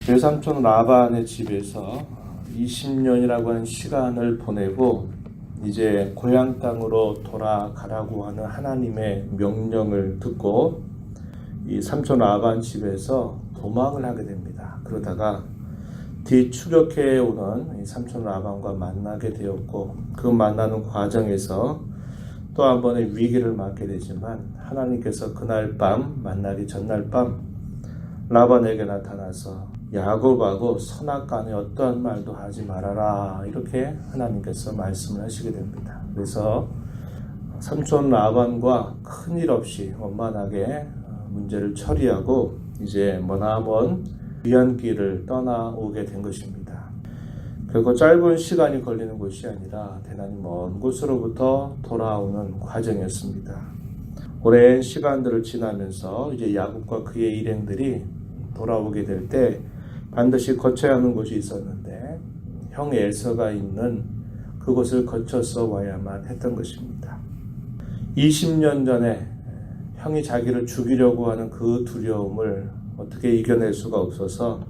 외삼촌 라반의 집에서 20년이라고 하는 시간을 보내고 이제 고향 땅으로 돌아가라고 하는 하나님의 명령을 듣고 이 삼촌 라반 집에서 도망을 하게 됩니다. 그러다가 뒤추격해 오는 이 삼촌 라반과 만나게 되었고, 그 만나는 과정에서 또 한 번의 위기를 맞게 되지만 하나님께서 그날 밤, 만나기 전날 밤 라반에게 나타나서 야곱하고 선악간에 어떠한 말도 하지 말아라, 이렇게 하나님께서 말씀을 하시게 됩니다. 그래서 삼촌 라반과 큰일 없이 원만하게 문제를 처리하고 이제 머나먼 귀한 길을 떠나오게 된 것입니다. 결코 짧은 시간이 걸리는 것이 아니라 대단히 먼 곳으로부터 돌아오는 과정이었습니다. 오랜 시간들을 지나면서 이제 야곱과 그의 일행들이 돌아오게 될 때 반드시 거쳐야 하는 곳이 있었는데 형 에서가 있는 그곳을 거쳐서 와야만 했던 것입니다. 20년 전에 형이 자기를 죽이려고 하는 그 두려움을 어떻게 이겨낼 수가 없어서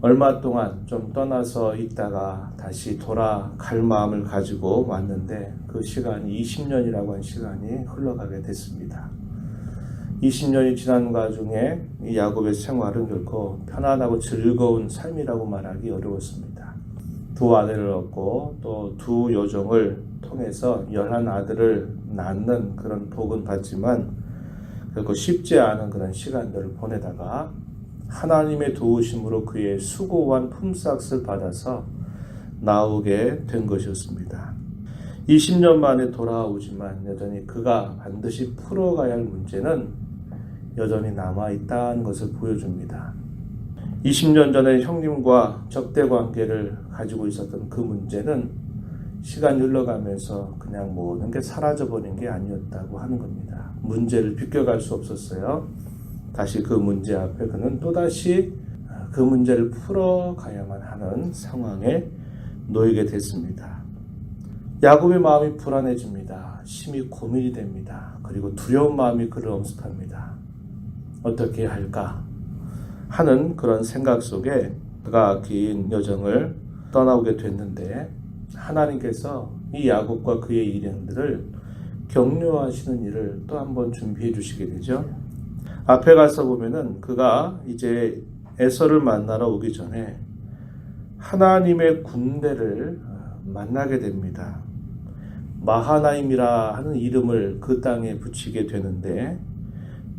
얼마 동안 좀 떠나서 있다가 다시 돌아갈 마음을 가지고 왔는데 그 시간이 20년이라고 하는 시간이 흘러가게 됐습니다. 20년이 지난 와중에 이 야곱의 생활은 결코 편안하고 즐거운 삶이라고 말하기 어려웠습니다. 두 아들을 얻고 또 두 여종을 통해서 11아들을 낳는 그런 복은 받지만 결코 쉽지 않은 그런 시간들을 보내다가 하나님의 도우심으로 그의 수고한 품삯을 받아서 나오게 된 것이었습니다. 20년 만에 돌아오지만 여전히 그가 반드시 풀어가야 할 문제는 여전히 남아있다는 것을 보여줍니다. 20년 전에 형님과 적대 관계를 가지고 있었던 그 문제는 시간이 흘러가면서 그냥 모든 게 사라져버린 게 아니었다고 하는 겁니다. 문제를 비껴갈 수 없었어요. 다시 그 문제 앞에 그는 또다시 그 문제를 풀어가야만 하는 상황에 놓이게 됐습니다. 야곱의 마음이 불안해집니다. 심히 고민이 됩니다. 그리고 두려운 마음이 그를 엄습합니다. 어떻게 할까 하는 그런 생각 속에 그가 긴 여정을 떠나오게 됐는데 하나님께서 이 야곱과 그의 일행들을 격려하시는 일을 또 한 번 준비해 주시게 되죠. 앞에 가서 보면은 그가 이제 에서를 만나러 오기 전에 하나님의 군대를 만나게 됩니다. 마하나임이라 하는 이름을 그 땅에 붙이게 되는데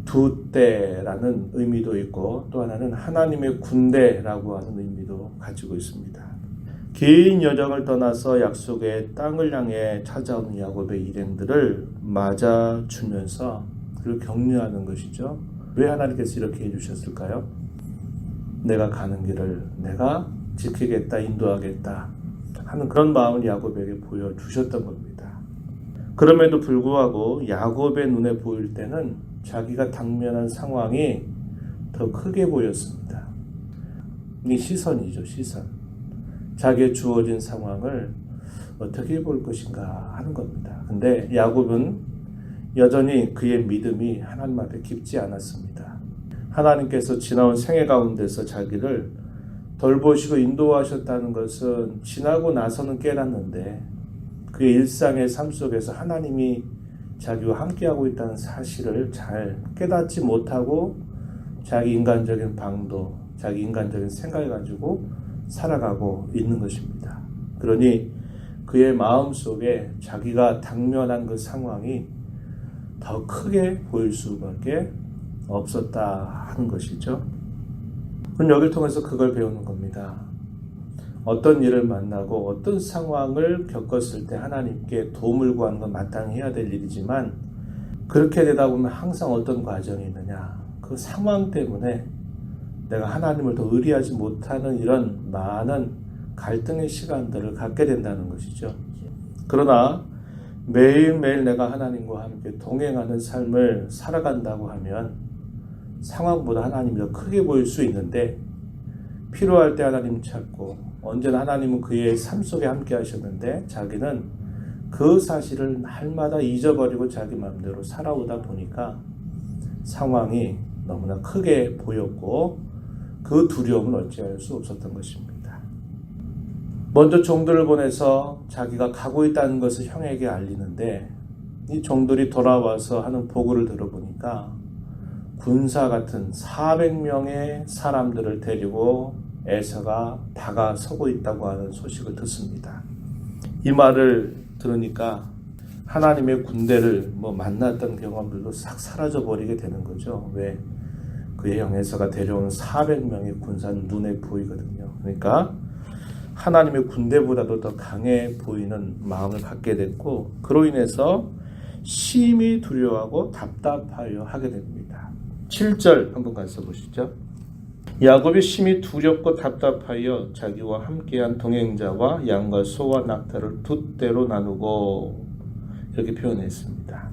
두 때라는 의미도 있고 또 하나는 하나님의 군대라고 하는 의미도 가지고 있습니다. 긴 여정을 떠나서 약속의 땅을 향해 찾아오는 야곱의 일행들을 맞아주면서 그를 격려하는 것이죠. 왜 하나님께서 이렇게 해주셨을까요? 내가 가는 길을 내가 지키겠다, 인도하겠다 하는 그런 마음을 야곱에게 보여주셨던 겁니다. 그럼에도 불구하고 야곱의 눈에 보일 때는 자기가 당면한 상황이 더 크게 보였습니다. 이 시선이죠, 시선. 자기의 주어진 상황을 어떻게 볼 것인가 하는 겁니다. 근데 야곱은 여전히 그의 믿음이 하나님 앞에 깊지 않았습니다. 하나님께서 지나온 생애 가운데서 자기를 돌보시고 인도하셨다는 것은 지나고 나서는 깨닫는데 그의 일상의 삶 속에서 하나님이 자기와 함께하고 있다는 사실을 잘 깨닫지 못하고 자기 인간적인 방도, 자기 인간적인 생각을 가지고 살아가고 있는 것입니다. 그러니 그의 마음 속에 자기가 당면한 그 상황이 더 크게 보일 수밖에 없었다 하는 것이죠. 그럼 여기를 통해서 그걸 배우는 겁니다. 어떤 일을 만나고 어떤 상황을 겪었을 때 하나님께 도움을 구하는 건 마땅히 해야 될 일이지만 그렇게 되다 보면 항상 어떤 과정이 있느냐, 그 상황 때문에 내가 하나님을 더 의리하지 못하는 이런 많은 갈등의 시간들을 갖게 된다는 것이죠. 그러나 매일매일 내가 하나님과 함께 동행하는 삶을 살아간다고 하면 상황보다 하나님이 더 크게 보일 수 있는데 필요할 때 하나님 찾고 언제나 하나님은 그의 삶 속에 함께 하셨는데 자기는 그 사실을 날마다 잊어버리고 자기 마음대로 살아오다 보니까 상황이 너무나 크게 보였고 그 두려움은 어찌할 수 없었던 것입니다. 먼저 종들을 보내서 자기가 가고 있다는 것을 형에게 알리는데 이 종들이 돌아와서 하는 보고를 들어보니까 군사 같은 400명의 사람들을 데리고 에서가 다가서고 있다고 하는 소식을 듣습니다. 이 말을 들으니까 하나님의 군대를 만났던 경험들도 싹 사라져 버리게 되는 거죠. 왜? 그의 형 에서가 데려온 400명의 군사는 눈에 보이거든요. 그러니까 하나님의 군대보다도 더 강해 보이는 마음을 갖게 됐고 그로 인해서 심히 두려워하고 답답하여 하게 됩니다. 7절 한번 가서 보시죠. 야곱이 심히 두렵고 답답하여 자기와 함께한 동행자와 양과 소와 낙타를 두 떼로 나누고 이렇게 표현했습니다.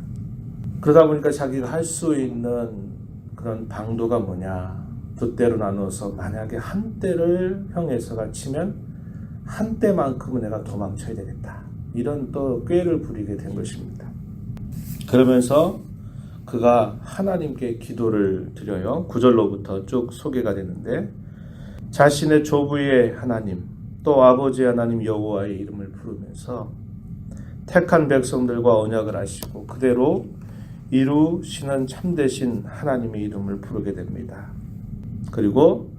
그러다 보니까 자기가 할 수 있는 그런 방도가 뭐냐, 두 떼로 나누어서 만약에 한 떼를 형 에서가 치면 한 떼만큼은 내가 도망쳐야 되겠다, 이런 또 꾀를 부리게 된 것입니다. 그러면서 그가 하나님께 기도를 드려요. 9절로부터 쭉 소개가 되는데 자신의 조부의 하나님 또 아버지의 하나님 여호와의 이름을 부르면서 택한 백성들과 언약을 하시고 그대로 이루시는 참되신 하나님의 이름을 부르게 됩니다. 그리고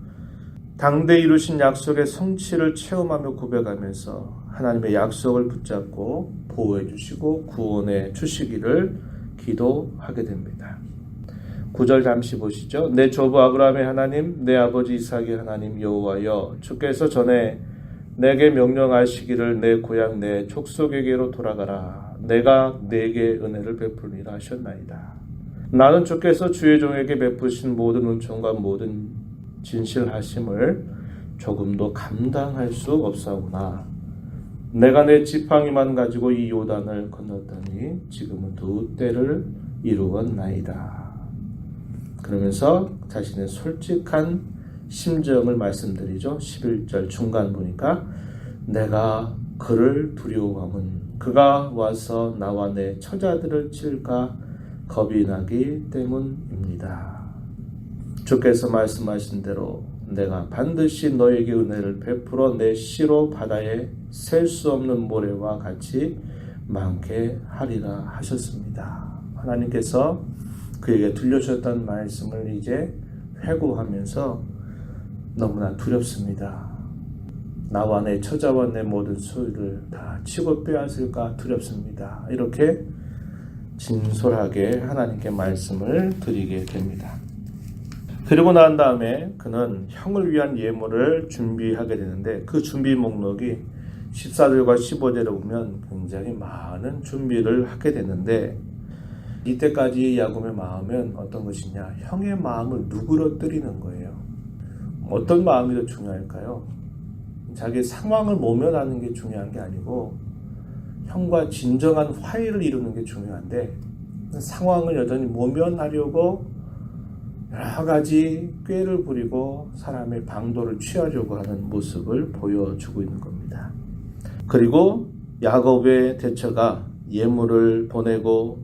당대 이루신 약속의 성취를 체험하며 고백하면서 하나님의 약속을 붙잡고 보호해 주시고 구원해 주시기를 기도하게 됩니다. 9절 잠시 보시죠. 내 조부 아브라함의 하나님, 내 아버지 이삭의 하나님 여호와여, 주께서 전에 내게 명령하시기를 내 고향 내 족속에게로 돌아가라. 내가 내게 은혜를 베풀리라 하셨나이다. 나는 주께서 주의 종에게 베푸신 모든 은총과 모든 진실하심을 조금도 감당할 수 없사오나 내가 내 지팡이만 가지고 이 요단을 건넜더니 지금은 두 떼를 이루었나이다. 그러면서 자신의 솔직한 심정을 말씀드리죠. 11절 중간 보니까 내가 그를 두려워함은 그가 와서 나와 내 처자들을 칠까 겁이 나기 때문입니다. 주께서 말씀하신 대로 내가 반드시 너에게 은혜를 베풀어 내 씨로 바다에 셀 수 없는 모래와 같이 많게 하리라 하셨습니다. 하나님께서 그에게 들려주셨던 말씀을 이제 회고하면서 너무나 두렵습니다. 나와 내 처자와 내 모든 소유를 다 치고 빼앗을까 두렵습니다. 이렇게 진솔하게 하나님께 말씀을 드리게 됩니다. 그리고 난 다음에 그는 형을 위한 예물을 준비하게 되는데 그 준비 목록이 14절과 15절에 보면 굉장히 많은 준비를 하게 되는데 이때까지 야곱의 마음은 어떤 것이냐, 형의 마음을 누그러뜨리는 거예요. 어떤 마음이 더 중요할까요? 자기 상황을 모면하는 게 중요한 게 아니고 형과 진정한 화해를 이루는 게 중요한데 상황을 여전히 모면하려고 여러 가지 꾀를 부리고 사람의 방도를 취하려고 하는 모습을 보여주고 있는 겁니다. 그리고 야곱의 대처가 예물을 보내고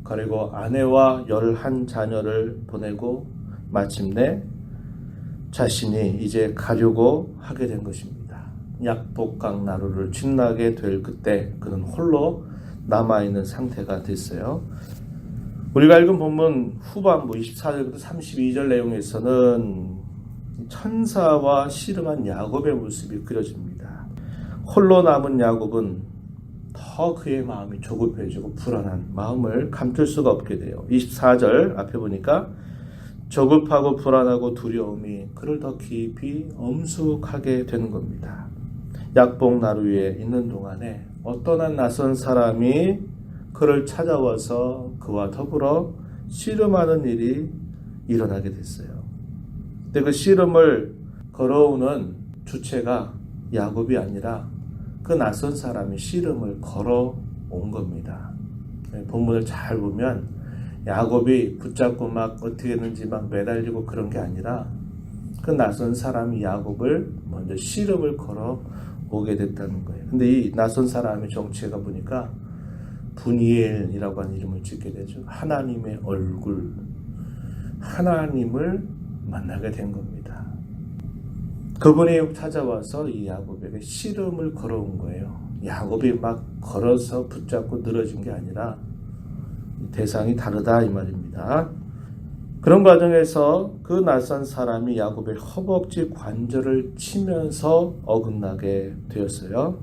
그리고 아내와 11 자녀를 보내고 마침내 자신이 이제 가려고 하게 된 것입니다. 약복강 나루를 지나게 될 그때 그는 홀로 남아있는 상태가 됐어요. 우리가 읽은 본문 후반부 24절부터 32절 내용에서는 천사와 씨름한 야곱의 모습이 그려집니다. 홀로 남은 야곱은 더 그의 마음이 조급해지고 불안한 마음을 감출 수가 없게 돼요. 24절 앞에 보니까 조급하고 불안하고 두려움이 그를 더 깊이 엄숙하게 되는 겁니다. 약복 나루에 있는 동안에 어떤 한 낯선 사람이 그를 찾아와서 그와 더불어 씨름하는 일이 일어나게 됐어요. 근데 그 씨름을 걸어오는 주체가 야곱이 아니라 그 낯선 사람이 씨름을 걸어온 겁니다. 본문을 잘 보면 야곱이 붙잡고 막 어떻게 했는지 막 매달리고 그런 게 아니라 그 낯선 사람이 야곱을 먼저 씨름을 걸어오게 됐다는 거예요. 근데 이 낯선 사람의 정체가 보니까 분이엘이라고 하는 이름을 짓게 되죠. 하나님의 얼굴, 하나님을 만나게 된 겁니다. 그분이 찾아와서 이 야곱에게 씨름을 걸어온 거예요. 야곱이 막 걸어서 붙잡고 늘어진 게 아니라 대상이 다르다 이 말입니다. 그런 과정에서 그 낯선 사람이 야곱의 허벅지 관절을 치면서 어긋나게 되었어요.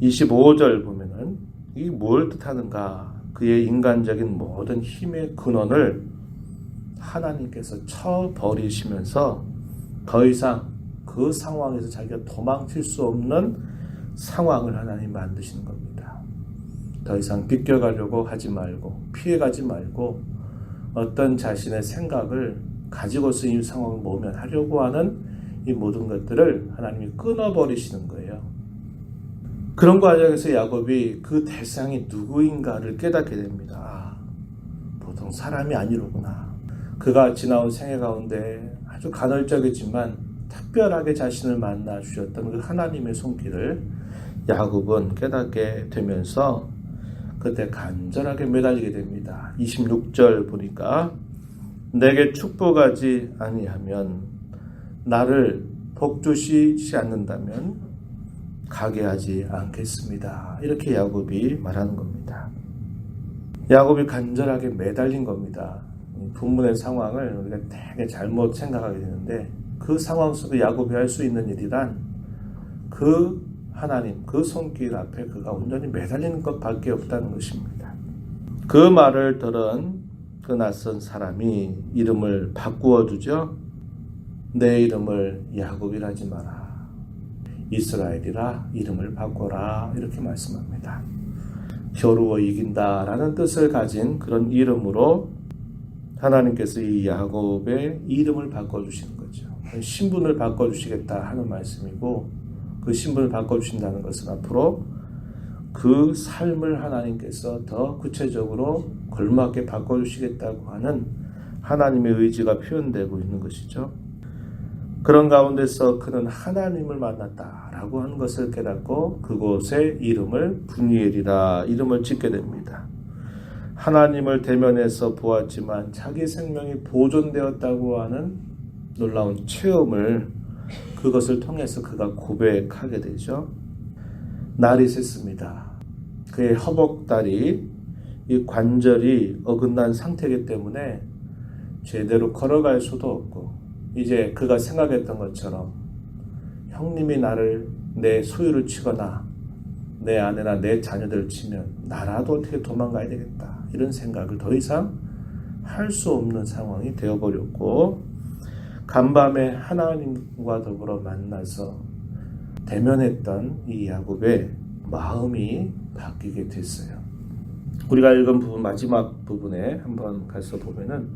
25절 보면은 이게 뭘 뜻하는가? 그의 인간적인 모든 힘의 근원을 하나님께서 쳐버리시면서 더 이상 그 상황에서 자기가 도망칠 수 없는 상황을 하나님 만드시는 겁니다. 더 이상 비껴가려고 하지 말고 피해가지 말고 어떤 자신의 생각을 가지고서 이 상황을 모면하려고 하는 이 모든 것들을 하나님이 끊어버리시는 거예요. 그런 과정에서 야곱이 그 대상이 누구인가를 깨닫게 됩니다. 보통 사람이 아니로구나. 그가 지나온 생애 가운데 아주 간헐적이지만 특별하게 자신을 만나 주셨던 그 하나님의 손길을 야곱은 깨닫게 되면서 그때 간절하게 매달리게 됩니다. 26절 보니까 내게 축복하지 아니하면 나를 복주시지 않는다면 가게 하지 않겠습니다. 이렇게 야곱이 말하는 겁니다. 야곱이 간절하게 매달린 겁니다. 본문의 상황을 우리가 되게 잘못 생각하게 되는데 그 상황 속에 야곱이 할 수 있는 일이란 그 하나님, 그 손길 앞에 그가 온전히 매달리는 것밖에 없다는 것입니다. 그 말을 들은 그 낯선 사람이 이름을 바꾸어 주죠. 내 이름을 야곱이라 하지 마라. 이스라엘이라 이름을 바꿔라. 이렇게 말씀합니다. 겨루어 이긴다라는 뜻을 가진 그런 이름으로 하나님께서 이 야곱의 이름을 바꿔주시는 거죠. 신분을 바꿔주시겠다 하는 말씀이고 그 신분을 바꿔주신다는 것은 앞으로 그 삶을 하나님께서 더 구체적으로 걸맞게 바꿔주시겠다고 하는 하나님의 의지가 표현되고 있는 것이죠. 그런 가운데서 그는 하나님을 만났다라고 하는 것을 깨닫고 그곳의 이름을 분이엘이라 이름을 짓게 됩니다. 하나님을 대면해서 보았지만 자기 생명이 보존되었다고 하는 놀라운 체험을 그것을 통해서 그가 고백하게 되죠. 날이 샜습니다. 그의 허벅다리 이 관절이 어긋난 상태이기 때문에 제대로 걸어갈 수도 없고 이제 그가 생각했던 것처럼 형님이 나를 내 소유를 치거나 내 아내나 내 자녀들을 치면 나라도 어떻게 도망가야 되겠다 이런 생각을 더 이상 할 수 없는 상황이 되어버렸고 간밤에 하나님과 더불어 만나서 대면했던 이 야곱의 마음이 바뀌게 됐어요. 우리가 읽은 부분 마지막 부분에 한번 가서 보면은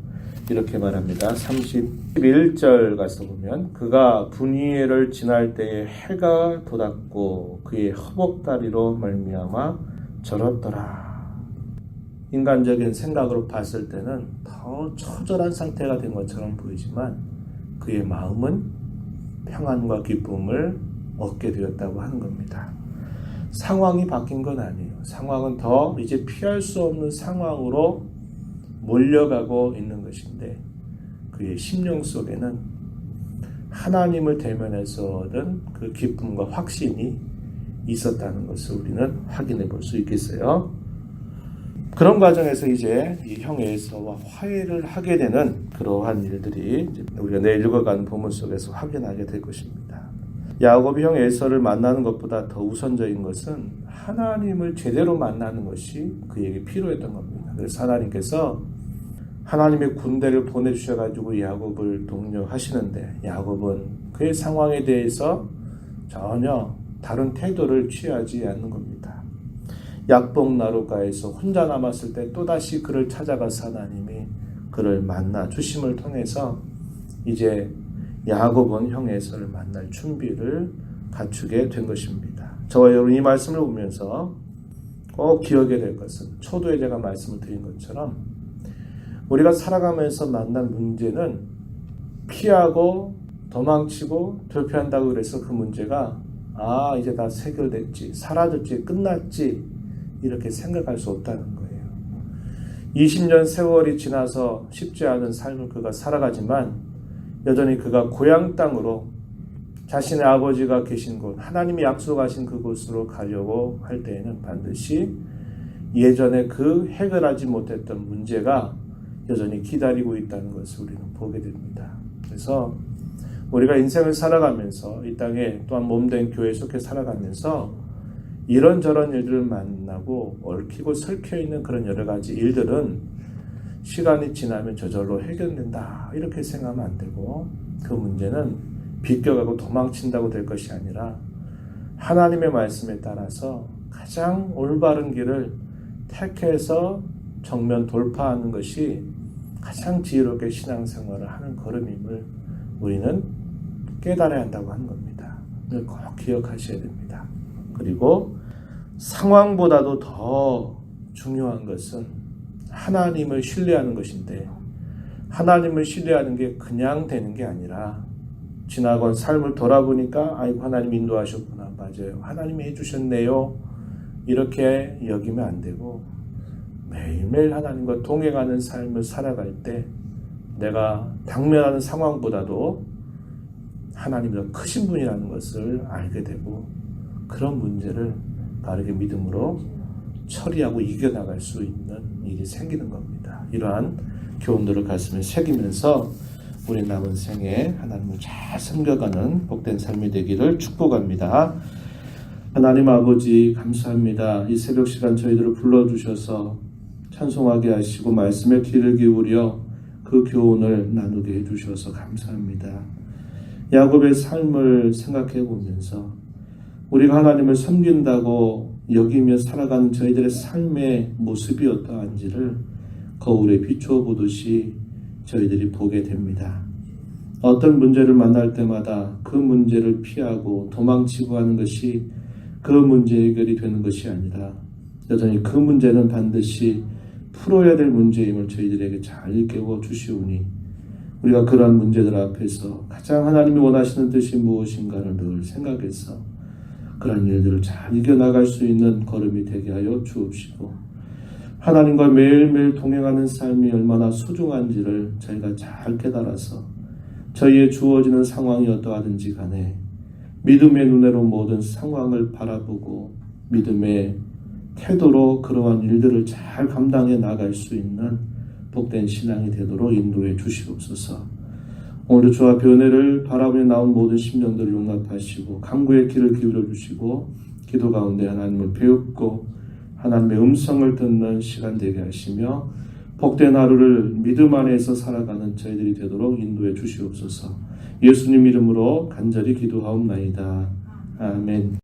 이렇게 말합니다. 31절 가서 보면 그가 분이엘을 지날 때에 해가 돋았고 그의 허벅다리로 말미암아 절었더라. 인간적인 생각으로 봤을 때는 더 처절한 상태가 된 것처럼 보이지만 그의 마음은 평안과 기쁨을 얻게 되었다고 하는 겁니다. 상황이 바뀐 건 아니에요. 상황은 더 이제 피할 수 없는 상황으로 몰려가고 있는 것인데 그의 심령 속에는 하나님을 대면해서 얻은 그 기쁨과 확신이 있었다는 것을 우리는 확인해 볼 수 있겠어요. 그런 과정에서 이제 이 형 에서와 화해를 하게 되는 그러한 일들이 우리가 내일 읽어가는 본문 속에서 확인하게 될 것입니다. 야곱이 형 에서를 만나는 것보다 더 우선적인 것은 하나님을 제대로 만나는 것이 그에게 필요했던 겁니다. 그래서 하나님께서 하나님의 군대를 보내주셔가지고 야곱을 독려하시는데 야곱은 그의 상황에 대해서 전혀 다른 태도를 취하지 않는 겁니다. 약복나루가에서 혼자 남았을 때 또다시 그를 찾아가서 하나님이 그를 만나 주심을 통해서 이제 야곱은 형 에서를 만날 준비를 갖추게 된 것입니다. 저와 여러분 이 말씀을 보면서 꼭 기억해야 될 것은 초도에 제가 말씀을 드린 것처럼 우리가 살아가면서 만난 문제는 피하고 도망치고 돌피한다고 그래서 그 문제가 이제 다 해결됐지 사라졌지 끝났지 이렇게 생각할 수 없다는 거예요. 20년 세월이 지나서 쉽지 않은 삶을 그가 살아가지만 여전히 그가 고향 땅으로 자신의 아버지가 계신 곳, 하나님이 약속하신 그곳으로 가려고 할 때에는 반드시 예전에 그 해결하지 못했던 문제가 여전히 기다리고 있다는 것을 우리는 보게 됩니다. 그래서 우리가 인생을 살아가면서 이 땅에 또한 몸된 교회에 속해 살아가면서 이런저런 일들을 만나고 얽히고 설켜 있는 그런 여러 가지 일들은 시간이 지나면 저절로 해결된다 이렇게 생각하면 안 되고, 그 문제는 비껴가고 도망친다고 될 것이 아니라 하나님의 말씀에 따라서 가장 올바른 길을 택해서 정면 돌파하는 것이 가장 지혜롭게 신앙생활을 하는 걸음임을 우리는 깨달아야 한다고 하는 겁니다. 이걸 꼭 기억하셔야 됩니다. 그리고 상황보다도 더 중요한 것은 하나님을 신뢰하는 것인데, 하나님을 신뢰하는 게 그냥 되는 게 아니라 지나간 삶을 돌아보니까 아이고 하나님 인도하셨구나, 맞아요, 하나님이 해주셨네요, 이렇게 여기면 안 되고 매일매일 하나님과 동행하는 삶을 살아갈 때 내가 당면하는 상황보다도 하나님이 더 크신 분이라는 것을 알게 되고, 그런 문제를 바르게 믿음으로 처리하고 이겨나갈 수 있는 일이 생기는 겁니다. 이러한 교훈들을 가슴에 새기면서 우리 남은 생에 하나님을 잘 섬겨가는 복된 삶이 되기를 축복합니다. 하나님 아버지 감사합니다. 이 새벽 시간 저희들을 불러주셔서 찬송하게 하시고 말씀에 귀를 기울여 그 교훈을 나누게 해주셔서 감사합니다. 야곱의 삶을 생각해 보면서 우리가 하나님을 섬긴다고 여기며 살아가는 저희들의 삶의 모습이 어떠한지를 거울에 비추어 보듯이 저희들이 보게 됩니다. 어떤 문제를 만날 때마다 그 문제를 피하고 도망치고 하는 것이 그 문제 해결이 되는 것이 아니라 여전히 그 문제는 반드시 풀어야 될 문제임을 저희들에게 잘 일깨워 주시오니 우리가 그러한 문제들 앞에서 가장 하나님이 원하시는 뜻이 무엇인가를 늘 생각해서 그런 일들을 잘 이겨나갈 수 있는 걸음이 되게 하여 주옵시고, 하나님과 매일매일 동행하는 삶이 얼마나 소중한지를 저희가 잘 깨달아서 저희의 주어지는 상황이 어떠하든지 간에 믿음의 눈으로 모든 상황을 바라보고 믿음의 태도로 그러한 일들을 잘 감당해 나갈 수 있는 복된 신앙이 되도록 인도해 주시옵소서. 오늘도 주와 변해를 바라보며 나온 모든 심령들을 용납하시고 강구의 길을 기울여 주시고 기도 가운데 하나님을 배웁고 하나님의 음성을 듣는 시간 되게 하시며 복된 하루를 믿음 안에서 살아가는 저희들이 되도록 인도해 주시옵소서. 예수님 이름으로 간절히 기도하옵나이다. 아멘.